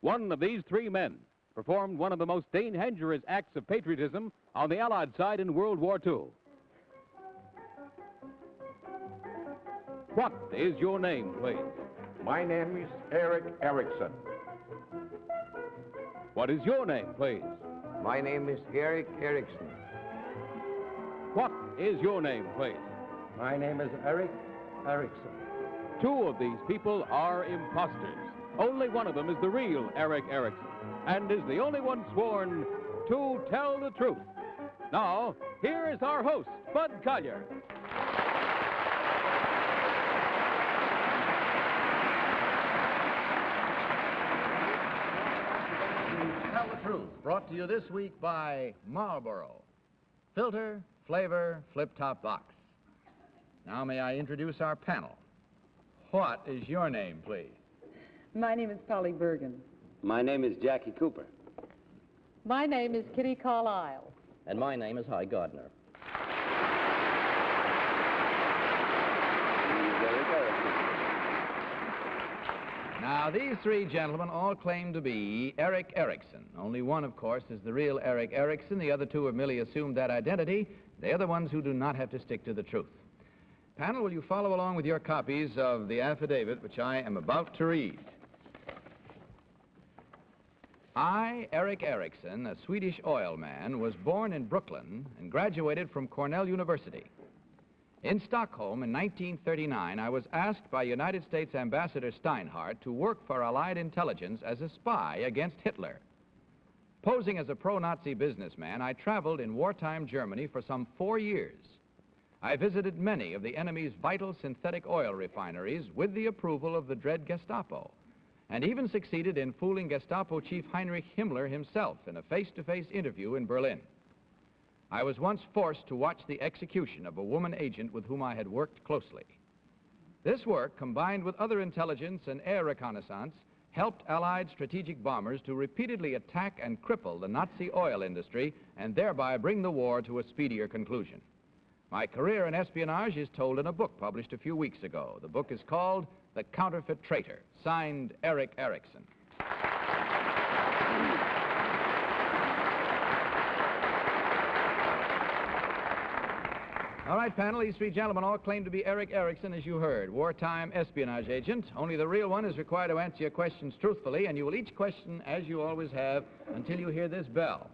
One of these three men performed one of the most dangerous acts of patriotism on the Allied side in World War II. What is your name, please? My name is Erickson. What is your name, please? My name is Erickson. What is your name, please? My name is Erickson. Two of these people are imposters. Only one of them is the real Erickson, and is the only one sworn to tell the truth. Now, here is our host, Bud Collyer. Tell the Truth, brought to you this week by Marlboro. Filter, flavor, flip-top box. Now may I introduce our panel. What is your name, please? My name is Polly Bergen. My name is Jackie Cooper. My name is Kitty Carlisle. And my name is Gardner. Now, these three gentlemen all claim to be Erickson. Only one, of course, is the real Erickson. The other two have merely assumed that identity. They're the ones who do not have to stick to the truth. Panel, will you follow along with your copies of the affidavit which I am about to read? I, Erickson, a Swedish oil man, was born in Brooklyn and graduated from Cornell University. In Stockholm in 1939, I was asked by United States Ambassador Steinhardt to work for Allied intelligence as a spy against Hitler. Posing as a pro-Nazi businessman, I traveled in wartime Germany for some 4 years. I visited many of the enemy's vital synthetic oil refineries with the approval of the dread Gestapo, and even succeeded in fooling Gestapo Chief Heinrich Himmler himself in a face-to-face interview in Berlin. I was once forced to watch the execution of a woman agent with whom I had worked closely. This work, combined with other intelligence and air reconnaissance, helped Allied strategic bombers to repeatedly attack and cripple the Nazi oil industry and thereby bring the war to a speedier conclusion. My career in espionage is told in a book published a few weeks ago. The book is called The Counterfeit Traitor, signed Erickson. All right, panel, these three gentlemen all claim to be Erickson, as you heard, wartime espionage agent. Only the real one is required to answer your questions truthfully, and you will each question, as you always have, until you hear this bell.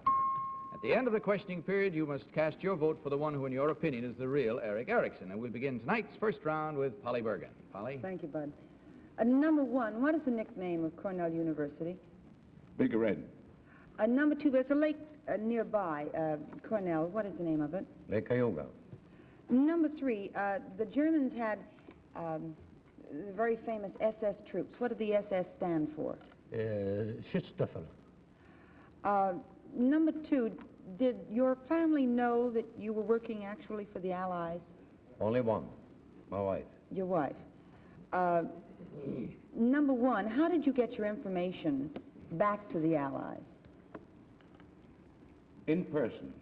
At the end of the questioning period, you must cast your vote for the one who, in your opinion, is the real Erickson. And we'll begin tonight's first round with Polly Bergen. Polly? Thank you, Bud. Number one, what is the nickname of Cornell University? Big Red. Number two, there's a lake nearby, Cornell. What is the name of it? Lake Cayuga. Number three, the Germans had the very famous SS troops. What did the SS stand for? Schutzstaffel. Number two, did your family know that you were working actually for the Allies? Only one, my wife. Your wife. Number one, how did you get your information back to the Allies? In person.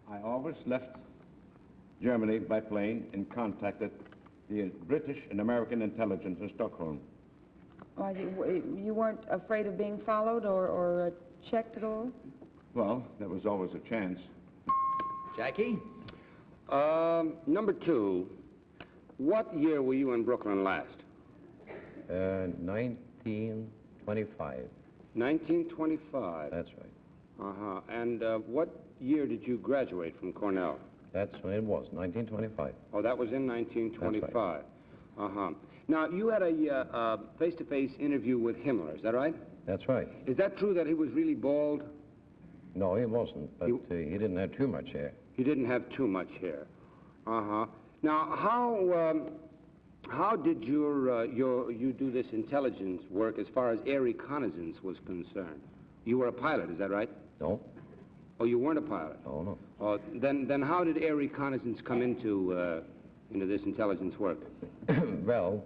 I always left Germany by plane and contacted the British and American intelligence in Stockholm. You weren't afraid of being followed or checked at all? Well, there was always a chance. Jackie? Number two, what year were you in Brooklyn last? 1925. 1925. That's right. Uh-huh. And what year did you graduate from Cornell? That's when it was, 1925. Oh, that was in 1925. That's right. Uh-huh. Now, you had a face-to-face interview with Himmler, is that right? That's right. Is that true that he was really bald? No, he wasn't, but he didn't have too much hair. He didn't have too much hair. Uh-huh. Now, how did you do this intelligence work as far as air reconnaissance was concerned? You were a pilot, is that right? No. Oh, you weren't a pilot? Oh, no. Oh, then how did air reconnaissance come into this intelligence work? Well,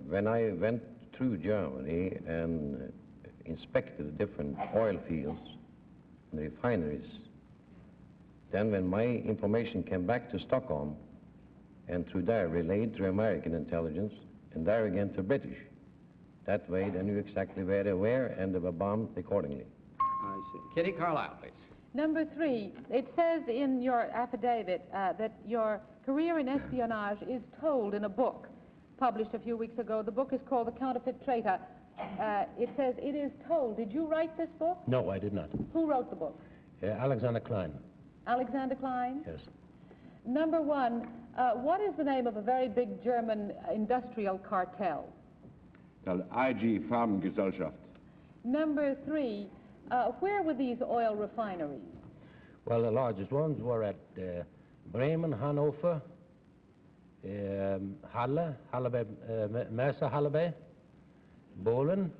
when I went through Germany and inspected the different oil fields and refineries, then when my information came back to Stockholm, and through there relayed to American intelligence, and there again to British, That way they knew exactly where they were and they were bombed accordingly. I see. Kitty Carlisle, please. Number 3, it says in your affidavit that your career in espionage is told in a book published a few weeks ago. The book is called The Counterfeit Traitor. It says it is told. Did you write this book? No, I did not. Who wrote the book? Alexander Klein. Alexander Klein? Yes. Number 1, what is the name of a very big German industrial cartel? The IG Farbengesellschaft. Number 3, where were these oil refineries? Well, the largest ones were at Bremen, Hanover, Halle, Mercer, Halle, Bohlen,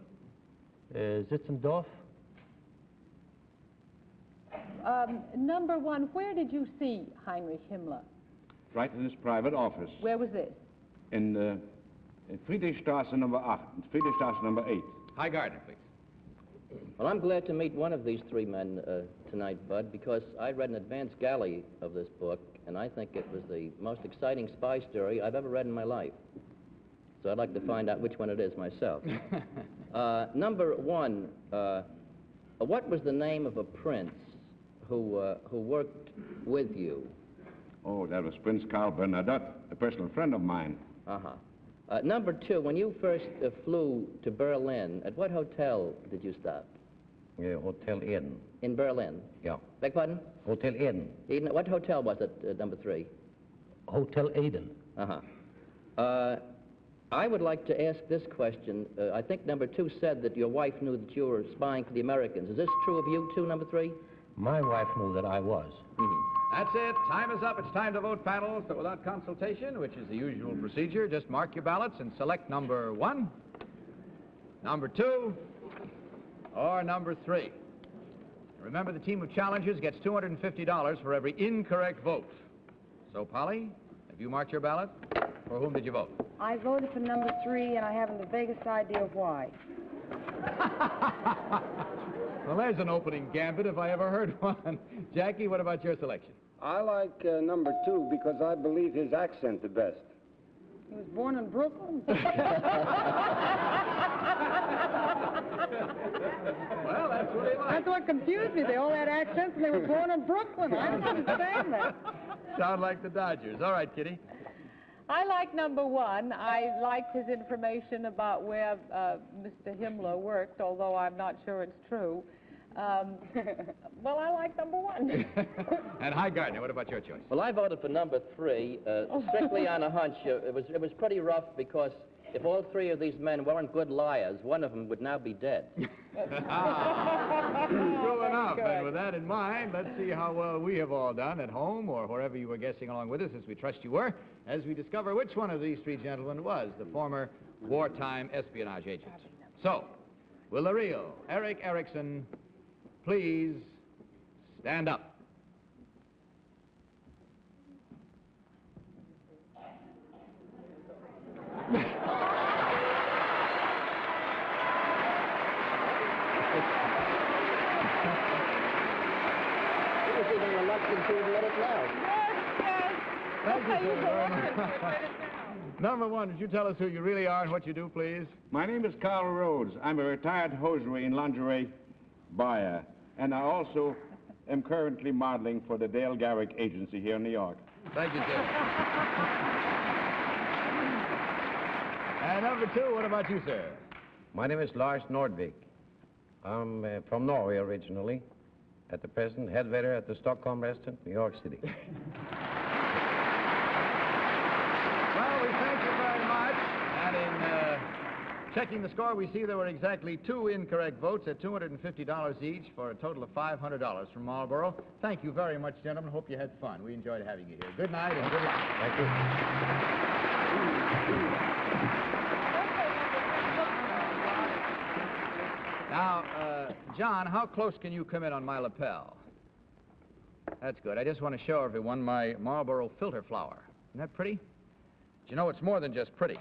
Sitzendorf. Number 1, where did you see Heinrich Himmler? Right in his private office. Where was this? In Friedrichstrasse number 8. Friedrichstrasse number 8. Hi, Gardner, please. Well, I'm glad to meet one of these 3 men tonight, Bud, because I read an advanced galley of this book, and I think it was the most exciting spy story I've ever read in my life. So I'd like to find out which one it is myself. Number 1, what was the name of a prince who worked with you? Oh, that was Prince Karl Bernadotte, a personal friend of mine. Uh-huh. Number 2, when you first flew to Berlin, at what hotel did you stop? Hotel Eden. In Berlin? Yeah. Beg pardon? Hotel Eden. Eden. What hotel was it, number 3? Hotel Eden. Uh-huh. I would like to ask this question. I think number 2 said that your wife knew that you were spying for the Americans. Is this true of you too, number 3? My wife knew that I was. That's it. Time is up. It's time to vote, panel. So without consultation, which is the usual procedure, just mark your ballots and select number 1, number 2, or number 3. Remember, the team of challengers gets $250 for every incorrect vote. So, Polly, have you marked your ballot? For whom did you vote? I voted for number 3, and I haven't the vaguest idea of why. Well, there's an opening gambit if I ever heard one. Jackie, what about your selection? I like number 2 because I believe his accent the best. He was born in Brooklyn. Well, that's what he likes. That's what confused me. They all had accents, and they were born in Brooklyn. I don't understand that. Sound like the Dodgers. All right, Kitty. I like number 1. I liked his information about where Mr. Himmler worked, although I'm not sure it's true. Well, I like number 1. And hi, Gardner, what about your choice? Well, I voted for number 3, strictly on a hunch. It was pretty rough because if all 3 of these men weren't good liars, one of them would now be dead. True enough. And with that in mind, let's see how well we have all done at home or wherever you were guessing along with us, as we trust you were, as we discover which one of these 3 gentlemen was the former wartime espionage agent. So, will the real Eric Ericson please stand up? To let it now. Thank you, sir. Number 1, would you tell us who you really are and what you do, please? My name is Carl Rhodes. I'm a retired hosiery and lingerie buyer, and I also am currently modeling for the Dale Garrick Agency here in New York. Thank you, sir. And number 2, what about you, sir? My name is Lars Nordvik. I'm from Norway originally. At the present, head waiter at the Stockholm restaurant, New York City. Well, we thank you very much. And in checking the score, we see there were exactly 2 incorrect votes at $250 each for a total of $500 from Marlboro. Thank you very much, gentlemen. Hope you had fun. We enjoyed having you here. Good night and good luck. Thank you. Now, John, how close can you come in on my lapel? That's good. I just want to show everyone my Marlboro filter flower. Isn't that pretty? But you know, it's more than just pretty.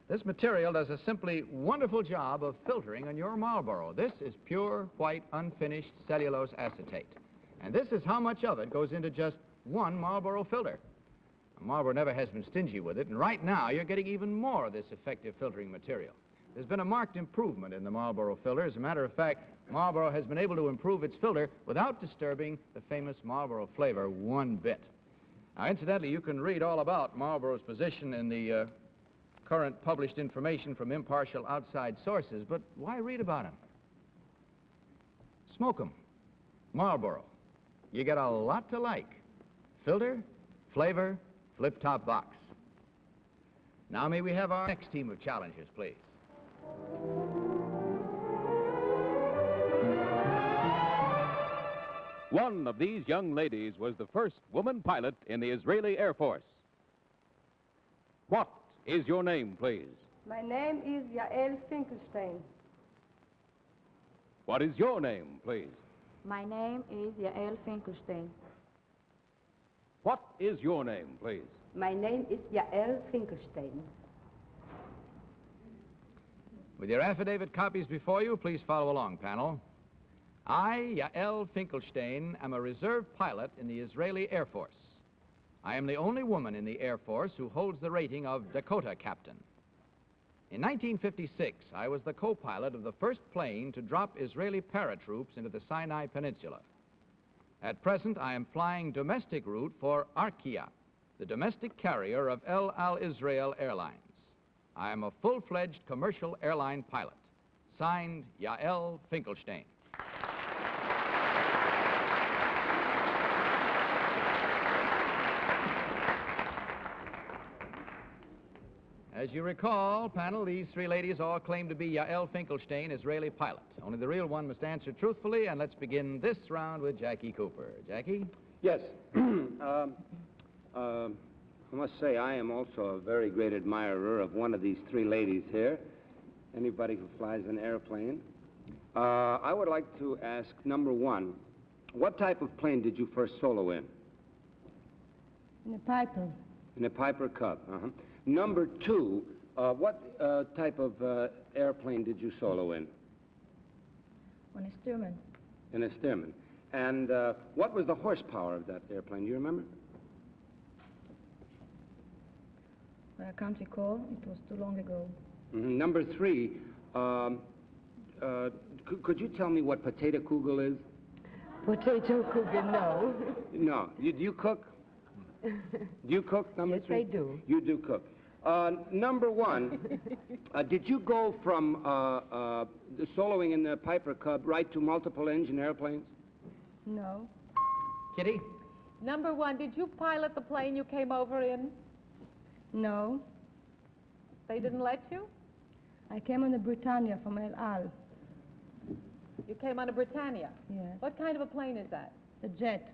This material does a simply wonderful job of filtering on your Marlboro. This is pure, white, unfinished cellulose acetate. And this is how much of it goes into just 1 Marlboro filter. Marlboro never has been stingy with it, and right now you're getting even more of this effective filtering material. There's been a marked improvement in the Marlboro filter. As a matter of fact, Marlboro has been able to improve its filter without disturbing the famous Marlboro flavor one bit. Now, incidentally, you can read all about Marlboro's position in the current published information from impartial outside sources, but why read about them? Smoke them. Marlboro. You get a lot to like. Filter, flavor, flip-top box. Now may we have our next team of challengers, please. One of these young ladies was the first woman pilot in the Israeli Air Force. What is your name, please? My name is Yael Finkelstein. What is your name, please? My name is Yael Finkelstein. What is your name, please? My name is Yael Finkelstein. With your affidavit copies before you, please follow along, panel. I, Yael Finkelstein, am a reserve pilot in the Israeli Air Force. I am the only woman in the Air Force who holds the rating of Dakota Captain. In 1956, I was the co-pilot of the first plane to drop Israeli paratroops into the Sinai Peninsula. At present, I am flying domestic route for Arkia, the domestic carrier of El Al Israel Airlines. I am a full-fledged commercial airline pilot. Signed, Yael Finkelstein. As you recall, panel, these three ladies all claim to be Yael Finkelstein, Israeli pilot. Only the real one must answer truthfully, and let's begin this round with Jackie Cooper. Jackie? Yes. I must say I am also a very great admirer of one of these three ladies here. Anybody who flies an airplane. I would like to ask, number one, what type of plane did you first solo in? In a Piper. In a Piper Cub, uh-huh. Number two, what type of airplane did you solo in? On a Stearman. In a Stearman. And what was the horsepower of that airplane? Do you remember? I can't recall. It was too long ago. Mm-hmm. Number three, could you tell me what potato kugel is? Potato Krueger, no. No. Do you cook? Do you cook, number Yes, three? I do. You do cook. Number one, did you go from the soloing in the Piper Cub right to multiple engine airplanes? No. Kitty? Number one, did you pilot the plane you came over in? No. They didn't let you? I came on the Britannia from El Al. You came on a Britannia? Yes. What kind of a plane is that? The jet.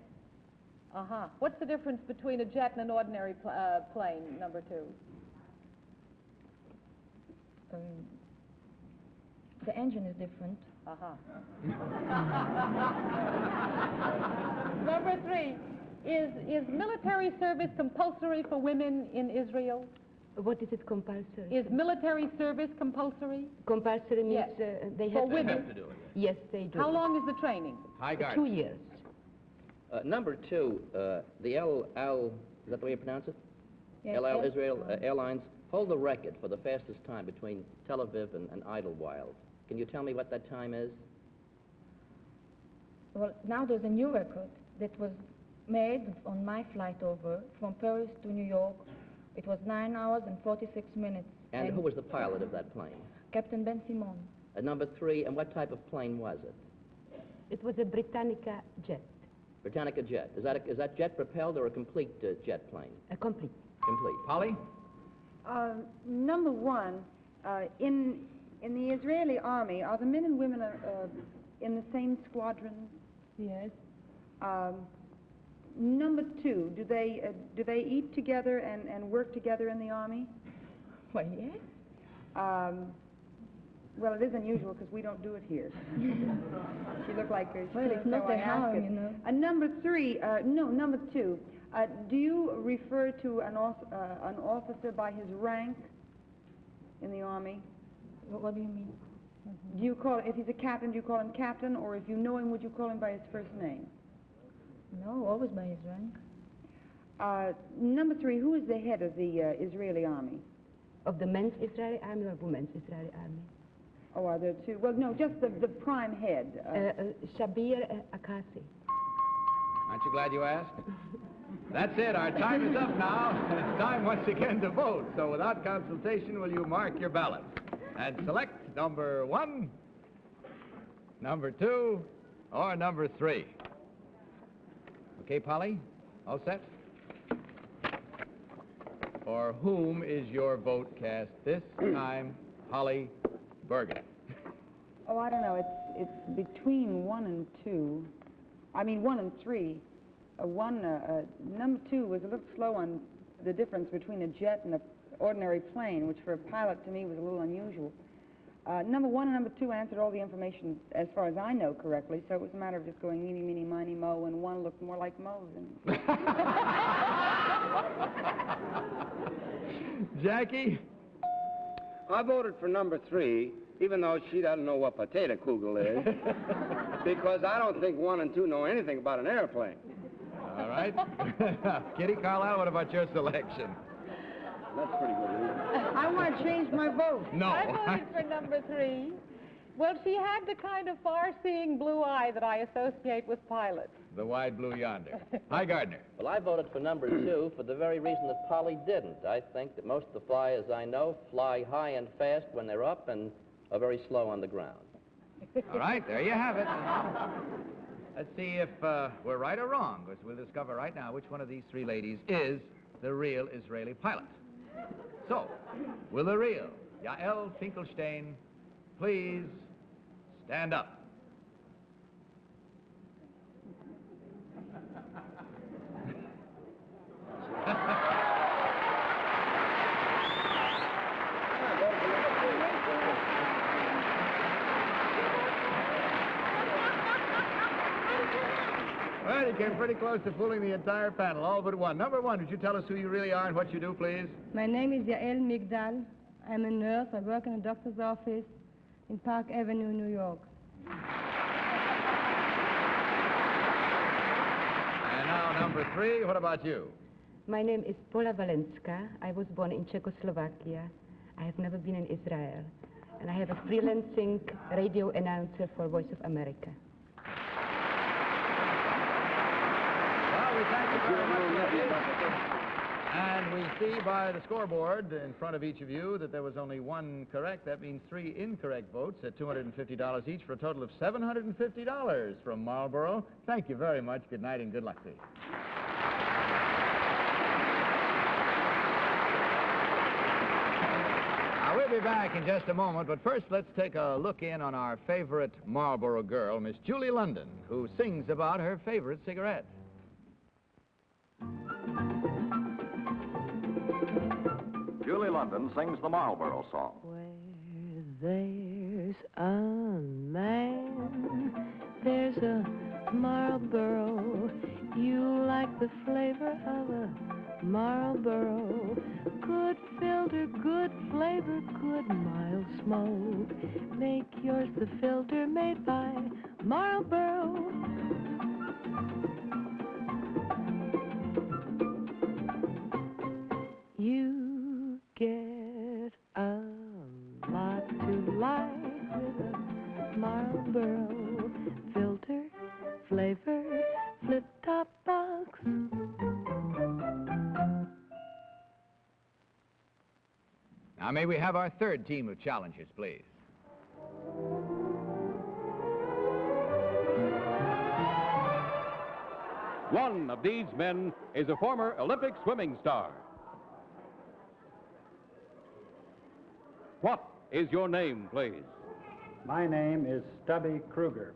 Uh-huh. What's the difference between a jet and an ordinary plane, number two? The engine is different. Uh-huh. Number three, is military service compulsory for women in Israel? What is it compulsory? Is military service compulsory? Compulsory means Yes. they For have women? They have to do it. Yes, they do. How long is the training? High guard. 2 years. Number two, the El Al, is that the way you pronounce it? Yes, El Al yes. Israel Airlines hold the record for the fastest time between Tel Aviv and Idlewild. Can you tell me what that time is? Well, now there's a new record that was made on my flight over from Paris to New York. It was 9 hours and 46 minutes. And who was the pilot of that plane? Captain Ben Simon. Number three, and what type of plane was it? It was a Britannica jet. Britannica jet. Is that jet propelled or a complete jet plane? A complete. Complete. Polly? Number one, in the Israeli army, are the men and women in the same squadrons? Yes. Number two, do they eat together and work together in the army? Why, yes. Well, it is unusual because we don't do it here. She looked like her. Well, it's not a harm, you know. Number three, number two. Do you refer to an officer by his rank in the army? What do you mean? Do you call, if he's a captain, do you call him captain, or if you know him, would you call him by his first name? No, always by his rank. Number three, who is the head of the Israeli army? Of the men's Israeli army or women's Israeli army? Oh, are there two? Well, no, just the prime head. Shabir Akasi. Aren't you glad you asked? That's it. Our time is up now, and it's time once again to vote. So without consultation, will you mark your ballots and select number 1, number 2, or number 3? Okay, Polly? All set? For whom is your vote cast this time, Polly Bergen? Oh, I don't know. It's between 1 and 2. I mean, 1 and 3. Number 2 was a little slow on the difference between a jet and an ordinary plane, which for a pilot to me was a little unusual. Number 1 and number 2 answered all the information as far as I know correctly, so it was a matter of just going eeny, meeny, miny, mo, and 1 looked more like Mo than... Jackie? I voted for number 3, even though she doesn't know what potato kugel is, because I don't think 1 and 2 know anything about an airplane. All right. Kitty Carlisle, what about your selection? That's pretty good. I want to change my vote. No. I voted for number 3. Well, she had the kind of far-seeing blue eye that I associate with pilots. The wide blue yonder. Hi, Gardner. Well, I voted for number 2 for the very reason that Polly didn't. I think that most of the flyers I know fly high and fast when they're up and are very slow on the ground. All right, there you have it. Let's see if we're right or wrong, because we'll discover right now which one of these 3 ladies is the real Israeli pilot. So, will the real Yael Finkelstein please stand up? Well, you came pretty close to fooling the entire panel, all but one. Number 1, would you tell us who you really are and what you do, please? My name is Yael Migdal. I'm a nurse. I work in a doctor's office in Park Avenue, New York. And now, number 3, what about you? My name is Paula Valenska. I was born in Czechoslovakia. I have never been in Israel. And I have a freelancing radio announcer for Voice of America. Well, we thank you very much. And we see by the scoreboard in front of each of you that there was only 1 correct. That means 3 incorrect votes at $250 each for a total of $750 from Marlboro. Thank you very much. Good night and good luck to you. Now, we'll be back in just a moment, but first let's take a look in on our favorite Marlboro girl, Miss Julie London, who sings about her favorite cigarette. Julie London sings the Marlboro song. Where there's a man, there's a Marlboro. You like the flavor of a Marlboro. Good filter, good flavor, good mild smoke. Make yours the filter made by Marlboro. You get a lot to like with a Marlboro filter, flavor, flip-top box. Now, may we have our 3rd team of challengers, please? One of these men is a former Olympic swimming star. What is your name, please? My name is Stubby Krueger.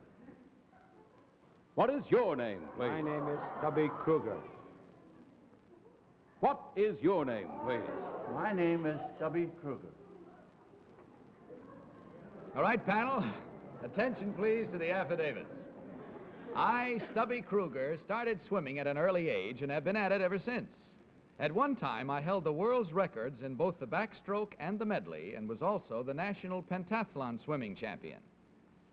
What is your name, please? My name is Stubby Krueger. What is your name, please? My name is Stubby Krueger. All right, panel. Attention, please, to the affidavits. I, Stubby Krueger, started swimming at an early age and have been at it ever since. At one time, I held the world's records in both the backstroke and the medley and was also the national pentathlon swimming champion.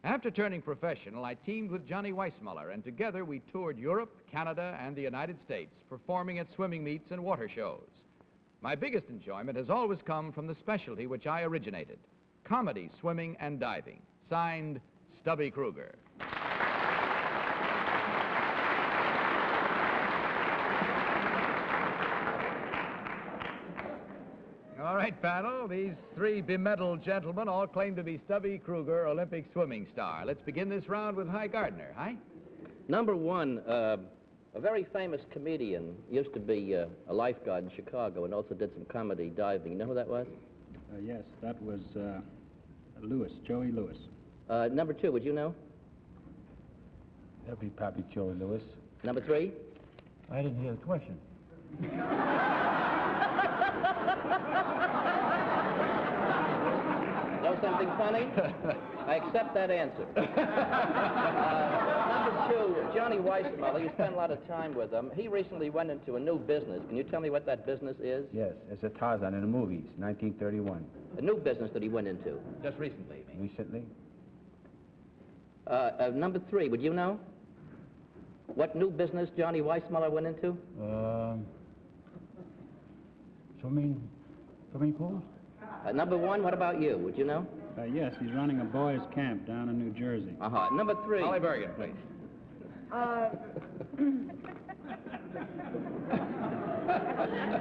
After turning professional, I teamed with Johnny Weissmuller, and together we toured Europe, Canada, and the United States, performing at swimming meets and water shows. My biggest enjoyment has always come from the specialty which I originated, comedy, swimming, and diving. Signed, Stubby Krueger. All right, panel, these three bemedaled gentlemen all claim to be Stubby Krueger, Olympic swimming star. Let's begin this round with Hi Gardner. Hi. Number one, a very famous comedian, used to be a lifeguard in Chicago and also did some comedy diving. You know who that was? Yes, that was Lewis, Joey Lewis. Number two, would you know? That'd be probably Joey Lewis. Number three? I didn't hear the question. Know something funny? I accept that answer. Number two, Johnny Weissmuller. You spent a lot of time with him. He recently went into a new business. Can you tell me what that business is? Yes, it's a Tarzan in the movies, 1931. A new business that he went into. Just recently, you mean? Recently? Number three, would you know? What new business Johnny Weissmuller went into? Swimming pools? Number one, what about you? Would you know? Yes, he's running a boys' camp down in New Jersey. Uh-huh. Number three. Holly Bergen, please.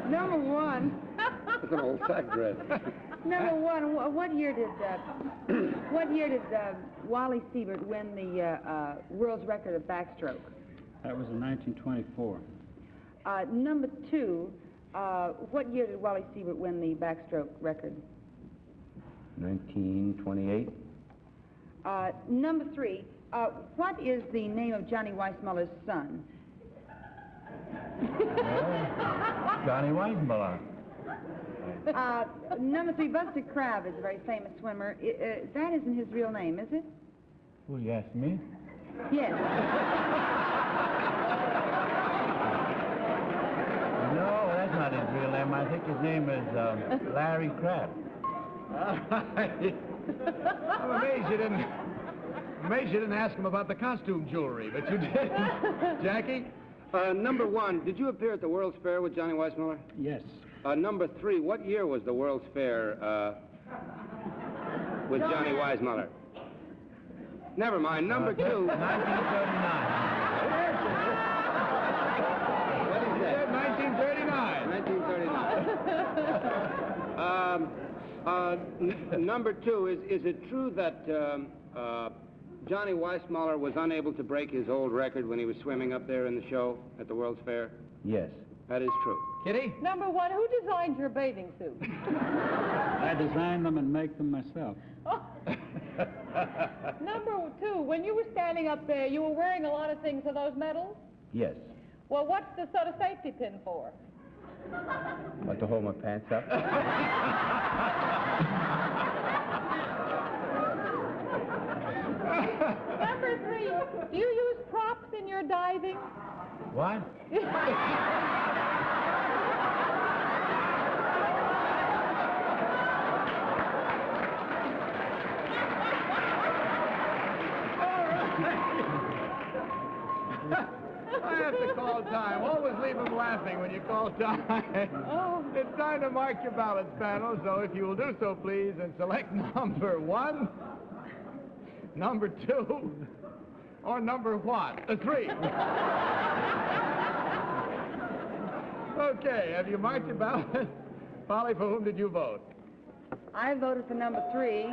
Number one. It's an old sack dress. Number one. What year did Wally Siebert win the world's record of backstroke? That was in 1924. Number two. What year did Wally Siebert win the backstroke record? 1928. Number three. What is the name of Johnny Weissmuller's son? Johnny Weissmuller. Number three, Buster Crabbe is a very famous swimmer. That isn't his real name, is it? Who, you asked me? Yes. No, that's not his real name. I think his name is Larry Crabbe. I'm amazed you didn't ask him about the costume jewelry, but you did. Jackie? Number one, did you appear at the World's Fair with Johnny Weissmuller? Yes. Number three, what year was the World's Fair with Johnny Weissmuller? Never mind. Number two. 1939. What is that? 1939. 1939. Number two, is it true that Johnny Weissmuller was unable to break his old record when he was swimming up there in the show at the World's Fair? Yes. That is true. Kitty? Number one, who designed your bathing suit? I designed them and make them myself. Number two, when you were standing up there, you were wearing a lot of things. Are those medals? Yes. Well, what's the sort of safety pin for? Want to hold my pants up? Number three, do you use props in your diving? What? I have to call time. Always leave them laughing when you call time. Oh. It's time to mark your ballots, panel, so if you will do so, please, and select number one, number two, or number what? Three. Okay, have you marked your ballot? Polly, for whom did you vote? I voted for number three.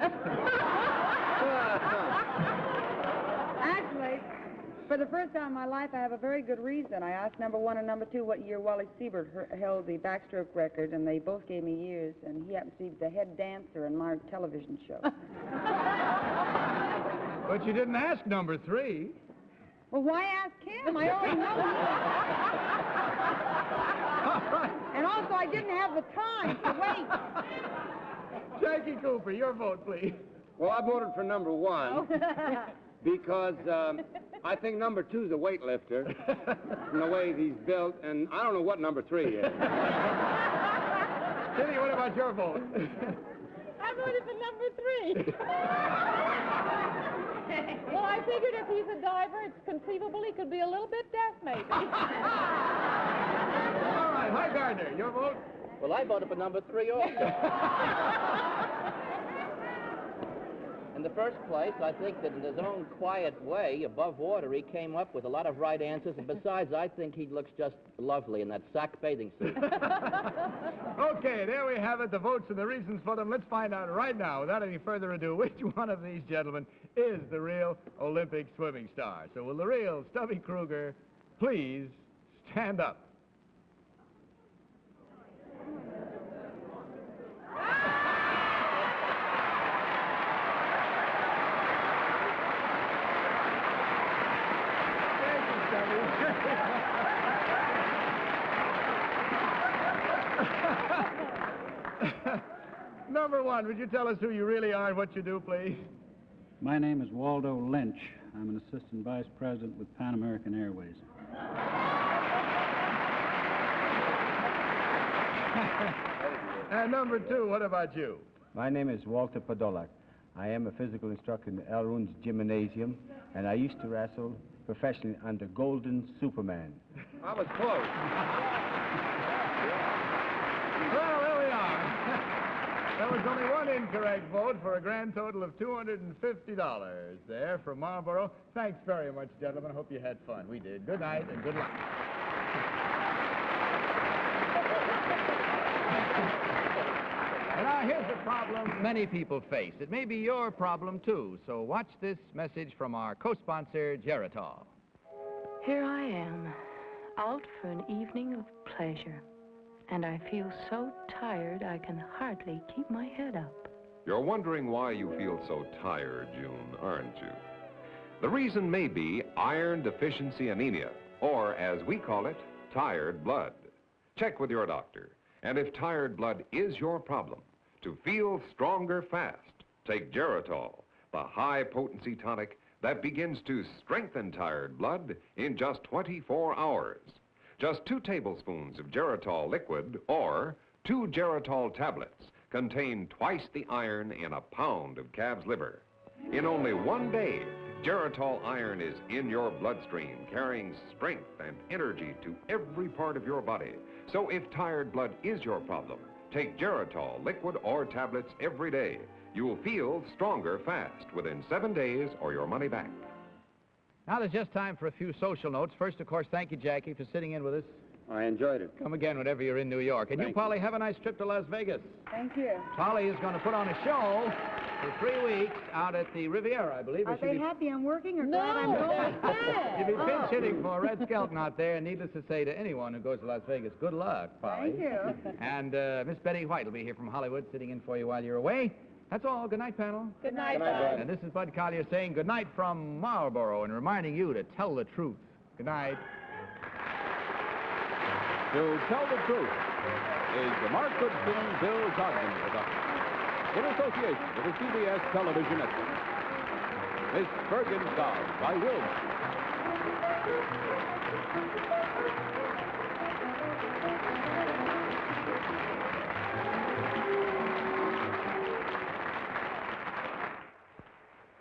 Actually, for the first time in my life, I have a very good reason. I asked number one and number two what year Wally Siebert held the backstroke record, and they both gave me years, and he happened to be the head dancer in my television show. But you didn't ask number three. Well, why ask him? I already know him. And also, I didn't have the time to wait. Jackie Cooper, your vote, please. Well, I voted for number one because I think number two's a weightlifter from the way he's built, and I don't know what number three is. Kitty, what about your vote? I voted for number three. Well, I figured if he's a diver, it's conceivable he could be a little bit deaf, maybe. All right, Hi Gardner, your vote? Well, I voted for number three also. In the first place, I think that in his own quiet way, above water, he came up with a lot of right answers. And besides, I think he looks just lovely in that sack bathing suit. Okay, there we have it, the votes and the reasons for them. Let's find out right now, without any further ado, which one of these gentlemen is the real Olympic swimming star. So will the real Stubby Krueger please stand up? Number one, would you tell us who you really are and what you do, please? My name is Waldo Lynch. I'm an assistant vice president with Pan American Airways. And number two, what about you? My name is Walter Podolak. I am a physical instructor in the El Runs Gymnasium, and I used to wrestle professionally under Golden Superman. I was close. Well, there we are. There was only one incorrect vote for a grand total of $250 there from Marlboro. Thanks very much, gentlemen. Hope you had fun. We did. Good night and good luck. And now here's the problem many people face. It may be your problem, too. So watch this message from our co-sponsor, Geritol. Here I am, out for an evening of pleasure. And I feel so tired I can hardly keep my head up. You're wondering why you feel so tired, June, aren't you? The reason may be iron deficiency anemia, or as we call it, tired blood. Check with your doctor. And if tired blood is your problem, to feel stronger fast, take Geritol, the high-potency tonic that begins to strengthen tired blood in just 24 hours. Just 2 tablespoons of Geritol liquid or 2 Geritol tablets contain twice the iron in a pound of calf's liver. In only 1 day, Geritol iron is in your bloodstream, carrying strength and energy to every part of your body. So if tired blood is your problem, take Geritol liquid or tablets every day. You'll feel stronger fast within 7 days or your money back. Now there's just time for a few social notes. First, of course, thank you, Jackie, for sitting in with us. I enjoyed it. Come again whenever you're in New York. And you, Polly, have a nice trip to Las Vegas. Thank you. Polly is going to put on a show for 3 weeks out at the Riviera, I believe. Are they happy I'm working or glad I'm You'll be pinch hitting for Red Skelton out there, and needless to say to anyone who goes to Las Vegas, good luck, Polly. Thank you. And Miss Betty White will be here from Hollywood, sitting in for you while you're away. That's all. Good night, panel. Good night, Bud. And this is Bud Collyer saying good night from Marlboro and reminding you to tell the truth. Good night. To Tell the Truth is the Mark Goodson, Bill Gardner production, in association with the CBS Television Network. Miss Bergen stars by Will.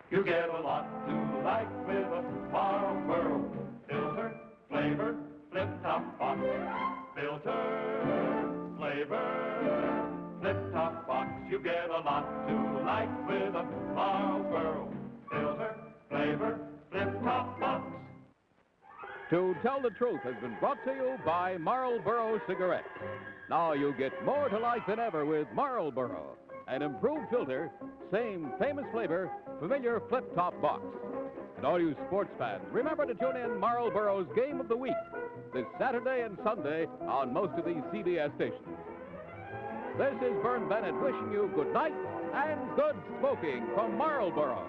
You get a lot to like with a Marlboro filter, flavor, flip-top box. Filter, flavor, flip-top box. You get a lot to like with a Marlboro filter, flavor, flip-top box. To Tell the Truth has been brought to you by Marlboro Cigarettes. Now you get more to like than ever with Marlboro. An improved filter, same famous flavor, familiar flip-top box. And all you sports fans, remember to tune in Marlboro's Game of the Week this Saturday and Sunday on most of these CBS stations. This is Vern Bennett wishing you good night and good smoking from Marlboro.